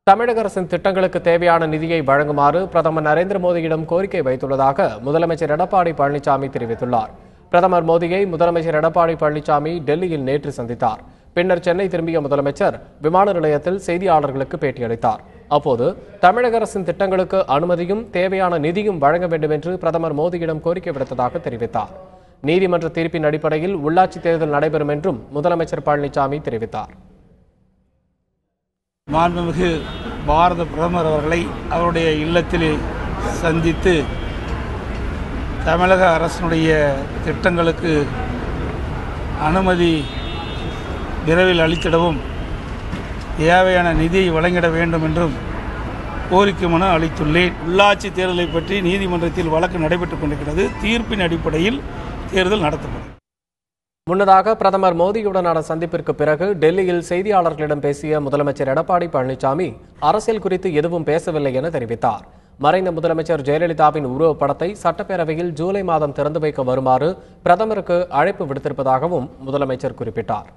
தமிழக அரசின் திட்டங்களுக்கு தேவையான நிதியை வழங்குமாறு பிரதமர் நரேந்திர மோடியிடம் கோரிக்கை வைத்துள்ளதாக முதலமைச்சர் எடப்பாடி பழனிசாமி தெரிவித்துள்ளார். பிரதமர் மோடியை முதலமைச்சர் எடப்பாடி பழனிசாமி டெல்லியில் நேற்று சந்தித்தார். பின்னர் சென்னை திரும்பிய முதலமைச்சர் விமான நிலையத்தில் செய்தியாளர்களுக்கு பேட்டியளித்தார். அப்போது தமிழக அரசின் திட்டங்களுக்கு அனுமதியும் தேவையான நிதியும் வழங்க வேண்டும் என்று பிரதமர் மோடியிடம் கோரிக்கை விடுத்ததாக தெரிவித்தார். நீதிமன்ற தீர்ப்பின் அடிப்படையில் உள்ளாட்சி தேர்தல் நடைபெறும் என்றும் முதலமைச்சர் பழனிசாமி தெரிவித்தார். மாண்புமிகு பாரத பிரதமர் அவர்களை அவருடைய இல்லத்தில் சந்தித்து தமிழக அரசினுடைய திட்டங்களுக்கு அனுமதி விரைவில் அளித்திடவும் தேவையான நிதியை வழங்கிட வேண்டும் என்றும் கோரிக்கை மனு அளித்துள்ளேன். உள்ளாட்சி தேர்தலை பற்றி நீதிமன்றத்தில் வழக்கு நடைபெற்றுக் கொண்டிருக்கிறது. தீர்ப்பின் அடிப்படையில் தேர்தல் நடத்தப்படும். முன்னதாக பிரதமர் மோடியுடனான சந்திப்பிற்கு பிறகு டெல்லியில் செய்தியாளர்களிடம் பேசிய முதலமைச்சர் எடப்பாடி பழனிசாமி அரசியல் குறித்து எதுவும் பேசவில்லை என தெரிவித்தார். மறைந்த முதலமைச்சர் ஜெயலலிதாவின் உருவப்படத்தை சட்டப்பேரவையில் ஜூலை மாதம் திறந்து வைக்க வருமாறு பிரதமருக்கு அழைப்பு விடுத்திருப்பதாகவும் முதலமைச்சர் குறிப்பிட்டார்.